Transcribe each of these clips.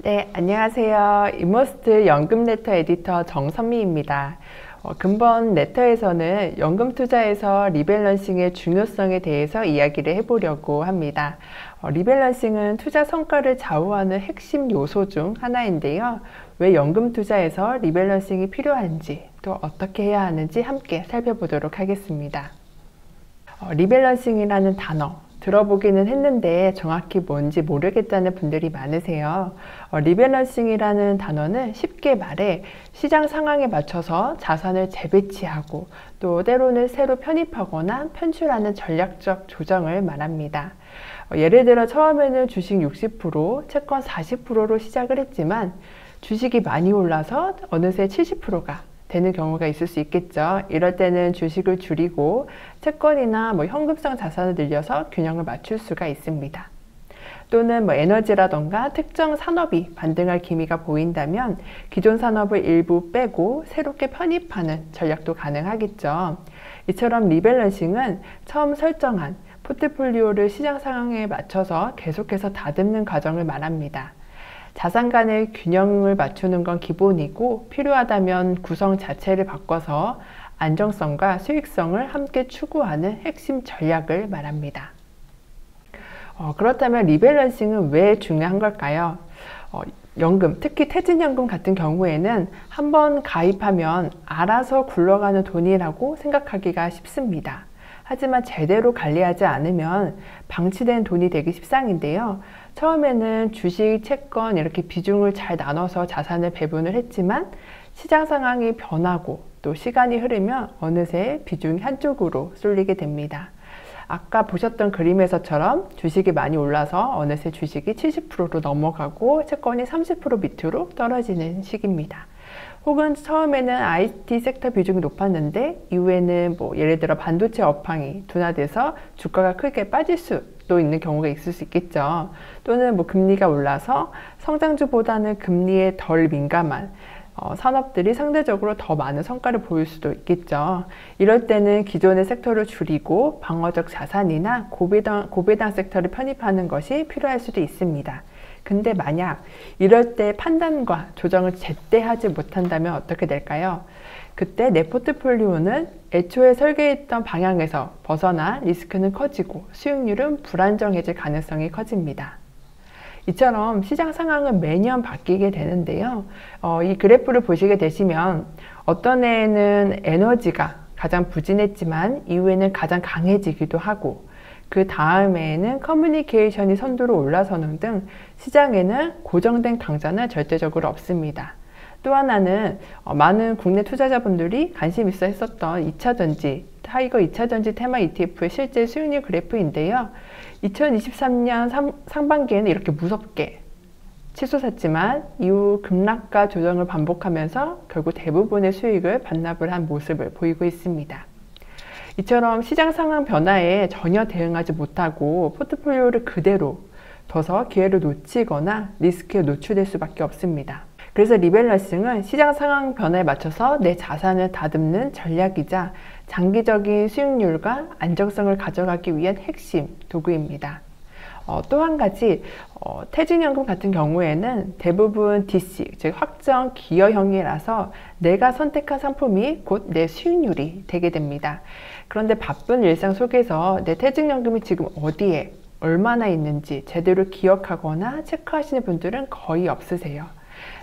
네, 안녕하세요. 이머스트 연금 레터 에디터 정선미입니다. 근본 레터에서는 연금 투자에서 리밸런싱의 중요성에 대해서 이야기를 해보려고 합니다. 리밸런싱은 투자 성과를 좌우하는 핵심 요소 중 하나인데요. 왜 연금 투자에서 리밸런싱이 필요한지, 또 어떻게 해야 하는지 함께 살펴보도록 하겠습니다. 리밸런싱이라는 단어 들어보기는 했는데 정확히 뭔지 모르겠다는 분들이 많으세요. 리밸런싱이라는 단어는 쉽게 말해 시장 상황에 맞춰서 자산을 재배치하고 또 때로는 새로 편입하거나 편출하는 전략적 조정을 말합니다. 예를 들어 처음에는 주식 60%, 채권 40%로 시작을 했지만 주식이 많이 올라서 어느새 70%가 되는 경우가 있을 수 있겠죠. 이럴 때는 주식을 줄이고 채권이나 현금성 자산을 늘려서 균형을 맞출 수가 있습니다. 또는 에너지라던가 특정 산업이 반등할 기미가 보인다면 기존 산업을 일부 빼고 새롭게 편입하는 전략도 가능하겠죠. 이처럼 리밸런싱은 처음 설정한 포트폴리오를 시장 상황에 맞춰서 계속해서 다듬는 과정을 말합니다. 자산 간의 균형을 맞추는 건 기본이고 필요하다면 구성 자체를 바꿔서 안정성과 수익성을 함께 추구하는 핵심 전략을 말합니다. 그렇다면 리밸런싱은 왜 중요한 걸까요? 연금, 특히 퇴직연금 같은 경우에는 한번 가입하면 알아서 굴러가는 돈이라고 생각하기가 쉽습니다. 하지만 제대로 관리하지 않으면 방치된 돈이 되기 십상인데요. 처음에는 주식, 채권 이렇게 비중을 잘 나눠서 자산을 배분을 했지만 시장 상황이 변하고 또 시간이 흐르면 어느새 비중이 한쪽으로 쏠리게 됩니다. 아까 보셨던 그림에서처럼 주식이 많이 올라서 어느새 주식이 70%로 넘어가고 채권이 30% 밑으로 떨어지는 시기입니다. 혹은 처음에는 IT 섹터 비중이 높았는데 이후에는 예를 들어 반도체 업황이 둔화돼서 주가가 크게 빠질 수도 있는 경우가 있을 수 있겠죠. 또는 금리가 올라서 성장주보다는 금리에 덜 민감한 산업들이 상대적으로 더 많은 성과를 보일 수도 있겠죠. 이럴 때는 기존의 섹터를 줄이고 방어적 자산이나 고배당 섹터를 편입하는 것이 필요할 수도 있습니다. 근데 만약 이럴 때 판단과 조정을 제때 하지 못한다면 어떻게 될까요? 그때 내 포트폴리오는 애초에 설계했던 방향에서 벗어나 리스크는 커지고 수익률은 불안정해질 가능성이 커집니다. 이처럼 시장 상황은 매년 바뀌게 되는데요. 이 그래프를 보시게 되시면 어떤 해에는 에너지가 가장 부진했지만 이후에는 가장 강해지기도 하고 그 다음 해에는 커뮤니케이션이 선두로 올라서는 등 시장에는 고정된 강자는 절대적으로 없습니다. 또 하나는 많은 국내 투자자분들이 관심 있어 했었던 2차전지, 타이거 2차전지 테마 ETF의 실제 수익률 그래프인데요. 2023년 상반기에는 이렇게 무섭게 치솟았지만 이후 급락과 조정을 반복하면서 결국 대부분의 수익을 반납을 한 모습을 보이고 있습니다. 이처럼 시장 상황 변화에 전혀 대응하지 못하고 포트폴리오를 그대로 둬서 기회를 놓치거나 리스크에 노출될 수밖에 없습니다. 그래서 리밸런싱은 시장 상황 변화에 맞춰서 내 자산을 다듬는 전략이자 장기적인 수익률과 안정성을 가져가기 위한 핵심 도구입니다. 또 한 가지 퇴직연금 같은 경우에는 대부분 DC, 즉 확정 기여형이라서 내가 선택한 상품이 곧 내 수익률이 되게 됩니다. 그런데 바쁜 일상 속에서 내 퇴직연금이 지금 어디에 얼마나 있는지 제대로 기억하거나 체크하시는 분들은 거의 없으세요.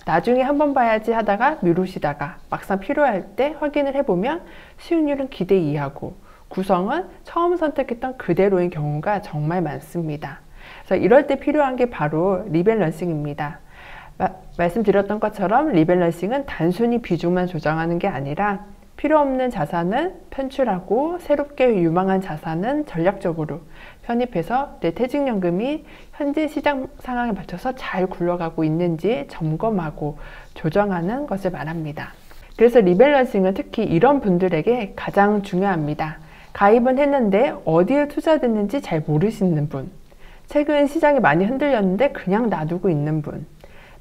나중에 한번 봐야지 하다가 미루시다가 막상 필요할 때 확인을 해보면 수익률은 기대 이하고 구성은 처음 선택했던 그대로인 경우가 정말 많습니다. 그래서 이럴 때 필요한 게 바로 리밸런싱입니다. 말씀드렸던 것처럼 리밸런싱은 단순히 비중만 조정하는 게 아니라 필요 없는 자산은 편출하고 새롭게 유망한 자산은 전략적으로 편입해서 내 퇴직연금이 현재 시장 상황에 맞춰서 잘 굴러가고 있는지 점검하고 조정하는 것을 말합니다. 그래서 리밸런싱은 특히 이런 분들에게 가장 중요합니다. 가입은 했는데 어디에 투자됐는지 잘 모르시는 분, 최근 시장이 많이 흔들렸는데 그냥 놔두고 있는 분,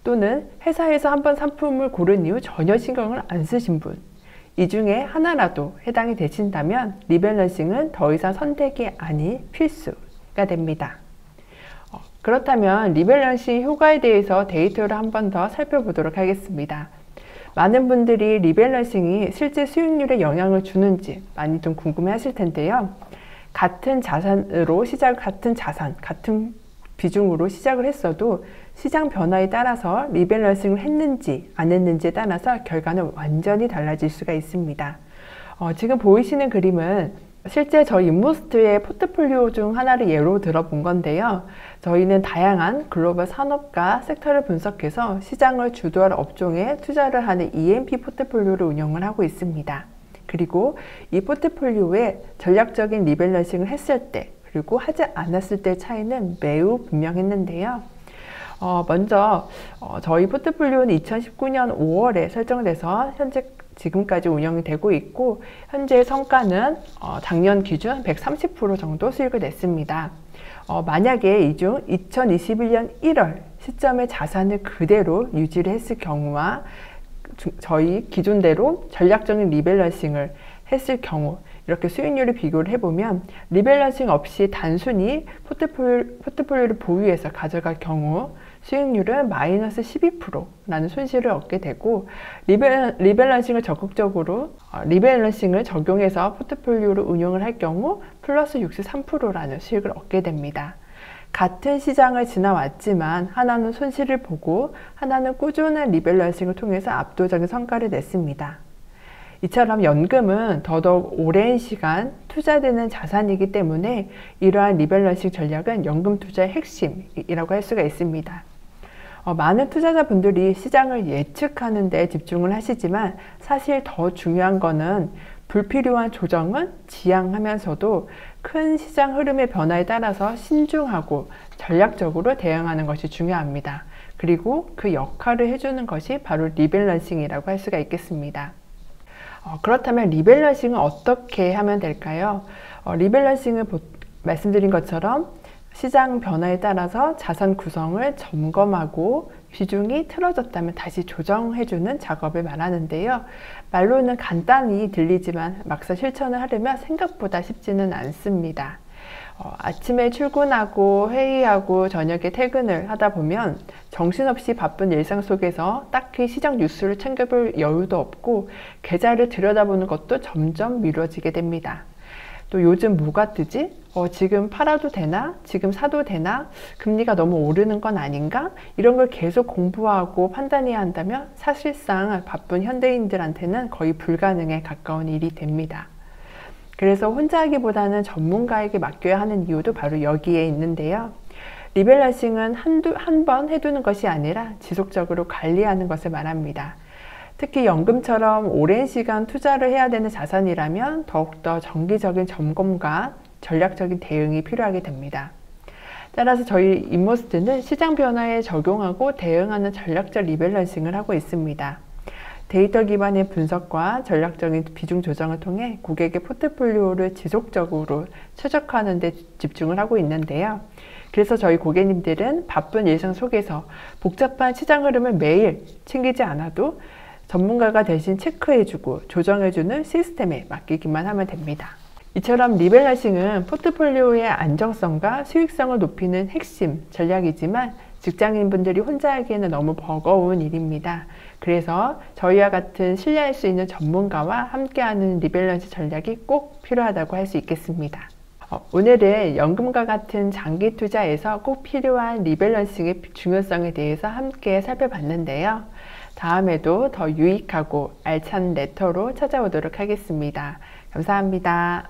또는 회사에서 한번 상품을 고른 이후 전혀 신경을 안 쓰신 분, 이 중에 하나라도 해당이 되신다면 리밸런싱은 더 이상 선택이 아닌 필수가 됩니다. 그렇다면 리밸런싱 효과에 대해서 데이터를 한 번 더 살펴보도록 하겠습니다. 많은 분들이 리밸런싱이 실제 수익률에 영향을 주는지 많이 좀 궁금해 하실 텐데요. 같은 자산, 같은 비중으로 시작을 했어도 시장 변화에 따라서 리밸런싱을 했는지 안 했는지에 따라서 결과는 완전히 달라질 수가 있습니다. 지금 보이시는 그림은 실제 저희 인모스트의 포트폴리오 중 하나를 예로 들어본 건데요. 저희는 다양한 글로벌 산업과 섹터를 분석해서 시장을 주도할 업종에 투자를 하는 EMP 포트폴리오를 운영을 하고 있습니다. 그리고 이 포트폴리오에 전략적인 리밸런싱을 했을 때 그리고 하지 않았을 때 차이는 매우 분명했는데요. 먼저 저희 포트폴리오는 2019년 5월에 설정돼서 현재 지금까지 운영이 되고 있고 현재 성과는 작년 기준 130% 정도 수익을 냈습니다. 만약에 이 중 2021년 1월 시점의 자산을 그대로 유지를 했을 경우와 저희 기존대로 전략적인 리밸런싱을 했을 경우 이렇게 수익률을 비교를 해보면 리밸런싱 없이 단순히 포트폴리오를 보유해서 가져갈 경우 수익률은 마이너스 12%라는 손실을 얻게 되고 리밸런싱을 적용해서 포트폴리오를 운용을 할 경우 플러스 63%라는 수익을 얻게 됩니다. 같은 시장을 지나왔지만 하나는 손실을 보고 하나는 꾸준한 리밸런싱을 통해서 압도적인 성과를 냈습니다. 이처럼 연금은 더더욱 오랜 시간 투자되는 자산이기 때문에 이러한 리밸런싱 전략은 연금 투자의 핵심이라고 할 수가 있습니다. 많은 투자자분들이 시장을 예측하는 데 집중을 하시지만 사실 더 중요한 것은 불필요한 조정은 지양하면서도 큰 시장 흐름의 변화에 따라서 신중하고 전략적으로 대응하는 것이 중요합니다. 그리고 그 역할을 해주는 것이 바로 리밸런싱이라고 할 수가 있겠습니다. 그렇다면 리밸런싱은 어떻게 하면 될까요? 리밸런싱은 말씀드린 것처럼 시장 변화에 따라서 자산 구성을 점검하고 비중이 틀어졌다면 다시 조정해주는 작업을 말하는데요. 말로는 간단히 들리지만 막상 실천을 하려면 생각보다 쉽지는 않습니다. 아침에 출근하고 회의하고 저녁에 퇴근을 하다 보면 정신없이 바쁜 일상 속에서 딱히 시장 뉴스를 챙겨볼 여유도 없고 계좌를 들여다보는 것도 점점 미뤄지게 됩니다. 또 요즘 뭐가 뜨지? 지금 팔아도 되나? 지금 사도 되나? 금리가 너무 오르는 건 아닌가? 이런 걸 계속 공부하고 판단해야 한다면 사실상 바쁜 현대인들한테는 거의 불가능에 가까운 일이 됩니다. 그래서 혼자 하기보다는 전문가에게 맡겨야 하는 이유도 바로 여기에 있는데요. 리밸런싱은 한 번 해두는 것이 아니라 지속적으로 관리하는 것을 말합니다. 특히 연금처럼 오랜 시간 투자를 해야 되는 자산이라면 더욱더 정기적인 점검과 전략적인 대응이 필요하게 됩니다. 따라서 저희 인모스트는 시장 변화에 적용하고 대응하는 전략적 리밸런싱을 하고 있습니다. 데이터 기반의 분석과 전략적인 비중 조정을 통해 고객의 포트폴리오를 지속적으로 최적화하는 데 집중을 하고 있는데요. 그래서 저희 고객님들은 바쁜 일상 속에서 복잡한 시장 흐름을 매일 챙기지 않아도 전문가가 대신 체크해주고 조정해주는 시스템에 맡기기만 하면 됩니다. 이처럼 리밸런싱은 포트폴리오의 안정성과 수익성을 높이는 핵심 전략이지만 직장인분들이 혼자 하기에는 너무 버거운 일입니다. 그래서 저희와 같은 신뢰할 수 있는 전문가와 함께하는 리밸런싱 전략이 꼭 필요하다고 할 수 있겠습니다. 오늘은 연금과 같은 장기 투자에서 꼭 필요한 리밸런싱의 중요성에 대해서 함께 살펴봤는데요. 다음에도 더 유익하고 알찬 레터로 찾아오도록 하겠습니다. 감사합니다.